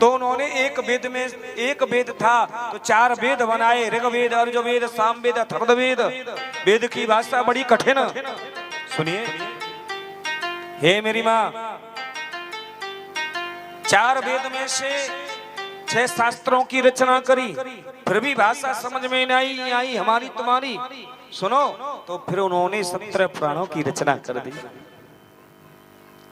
तो उन्होंने एक वेद में, एक वेद था तो 4 वेद बनाए, ऋग्वेद, यजुर्वेद, सामवेद, अथर्ववेद। वेद की भाषा बड़ी कठिन। सुनिए, हे मेरी माँ, 4 वेद में से 6 शास्त्रों की रचना करी, फिर भी भाषा समझ में नहीं आई हमारी तुम्हारी। सुनो, तो फिर उन्होंने 17 पुराणों की रचना कर दी।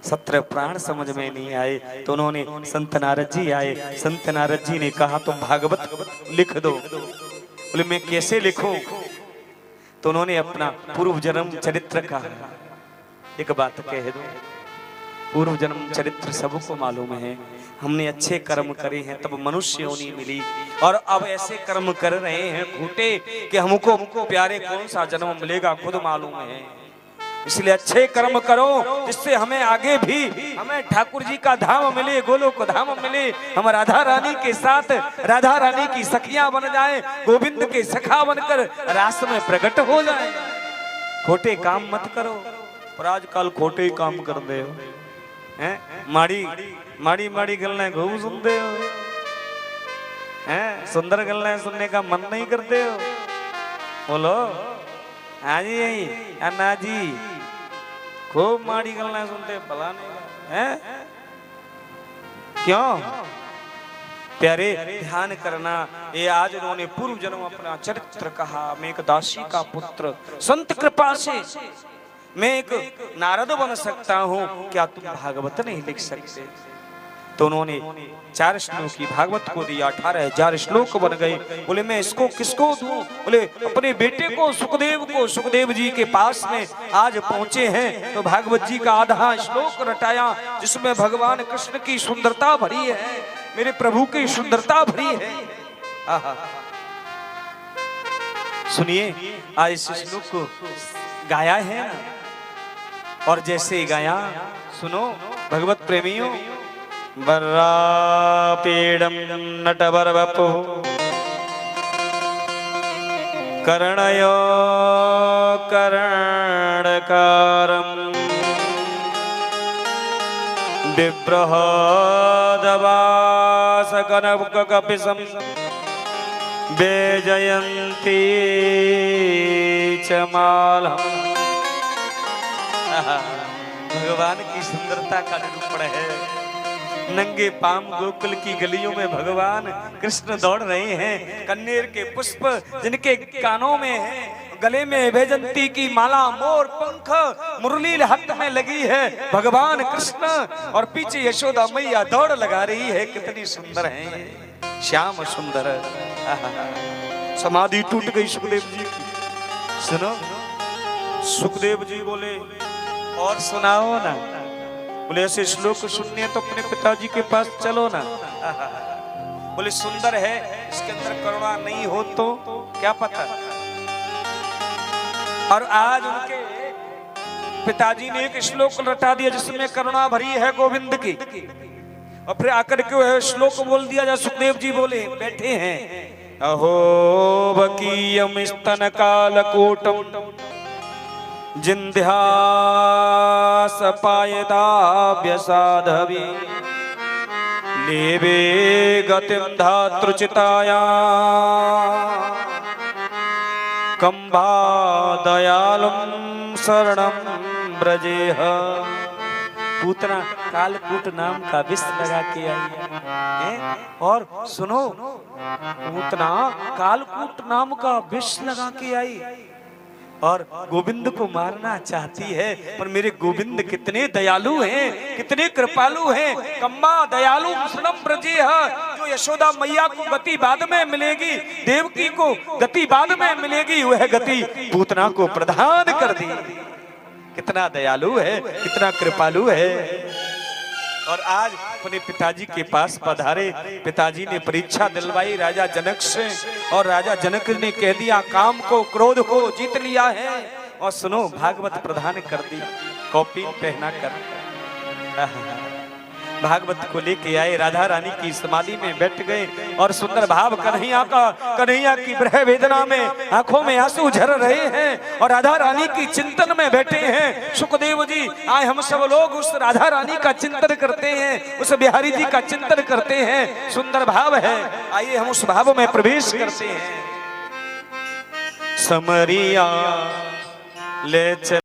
17 पुराण समझ में नहीं आए तो उन्होंने संत नारद जी आए। संत नारद जी ने कहा तुम भागवत लिख दो। बोले मैं कैसे लिखूं? तो उन्होंने अपना पूर्व जन्म चरित्र का एक बात कह दो। पूर्व जन्म चरित्र सबको मालूम है, हमने अच्छे कर्म करे हैं तब मनुष्य योनि मिली, और अब ऐसे कर्म कर रहे हैं खोटे कि हमको प्यारे कौन सा जन्म मिलेगा खुद मालूम है। इसलिए अच्छे कर्म करो जिससे हमें आगे भी हमें ठाकुर जी का धाम मिले, गोलोक धाम मिले, हम राधा रानी के साथ राधा रानी की सखियां बन जाए, गोविंद के सखा बनकर रास में प्रकट हो जाए। खोटे काम मत करो, पर आजकल खोटे ही काम कर दे हो हैं। माड़ी माड़ी माड़ी गल्लें खूब सुनते हो हैं, सुंदर गल्लें सुनने का मन नहीं करते हो। बोलो हाँ जी अन्ना जी, खूब माड़ी गल्लें सुनते भला नहीं है। क्यों प्यारे? ध्यान करना। ये आज उन्होंने पूर्व जन्म अपना चरित्र कहा। मैं एक दासी का पुत्र, संत कृपा से मैं एक नारद बन सकता हूँ, क्या तुम भागवत नहीं लिख सकते? तो उन्होंने 4 श्लोक की भागवत को दिया, 18,000 श्लोक बन गए। बोले मैं इसको किसको दूं? बोले अपने बेटे को, सुखदेव को। सुखदेव जी के पास में आज पहुंचे हैं तो भागवत जी का आधा श्लोक रटाया जिसमें भगवान कृष्ण की सुंदरता भरी है, मेरे प्रभु की सुंदरता भरी है। आहा, सुनिए, आज इस श्लोक को गाया है ना, और जैसे गाया सुनो भगवत प्रेमियों। वरापीडं नटवरवपुः कर्णयो कर्णकारं बिभ्रहदवासकनकपिशं वैजयन्ती च मालहम्। भगवान की सुंदरता का निरूपण है। नंगे पाम गोकुल की गलियों में भगवान कृष्ण दौड़ रहे हैं। कन्नेर के पुष्प जिनके कानों में है, गले में वैजंती की माला, मोर पंख, मुरली हाथ में लगी है भगवान कृष्ण, और पीछे यशोदा मैया दौड़ लगा रही है। कितनी सुंदर है ये, श्याम सुंदर। समाधि टूट गई सुखदेव जी की। सुनो, सुखदेव जी बोले और सुनाओ ना। बोले ऐसे श्लोक सुनने तो अपने पिताजी के पास चलो ना। बोले सुंदर है, इसके अंदर करुणा नहीं हो तो क्या पता। और आज उनके पिताजी ने एक श्लोक रटा दिया जिसमें करुणा भरी है गोविंद की, और फिर आकर के श्लोक बोल दिया। जब सुखदेव जी बोले बैठे हैं, अहो बकीयम स्तन कालकोटम जिन्ध्यास पायदाभ्यसाधवी लेवे गतिं धातृचिताया कंभा दयालुं शरणं ब्रजेह। पूतना कालकूट नाम का विष लगा के आई है। और सुनो, पूतना कालकूट नाम का विष लगा के आई और गोविंद को मारना चाहती है। पर मेरे गोविंद कितने दयालु हैं, कितने कृपालु हैं। कम्मा दयालु शरणं ब्रजेह, जो यशोदा मैया को गति बाद में मिलेगी, देवकी को गति बाद में मिलेगी, वह गति पूतना को प्रदान कर दी। कितना दयालु है, कितना कृपालु है। और आज अपने पिताजी के पास पधारे। पिताजी ने परीक्षा दिलवाई राजा जनक से, और राजा जनक ने कह दिया काम को, क्रोध को जीत लिया है। और सुनो, भागवत प्रदान कर दी, कॉपी पहना कर। भागवत को लेके आए, राधा रानी की समाधि में बैठ गए और सुंदर भाव कन्हैया का, कन्हैया की विरह वेदना में आंखों में आंसू झर रहे हैं और राधा रानी की चिंतन में बैठे हैं। सुखदेव जी, आए हम सब लोग उस राधा रानी का चिंतन करते हैं, उस बिहारी जी का चिंतन करते हैं। सुंदर भाव है, आइए हम उस भाव में प्रवेश करते हैं। समरिया ले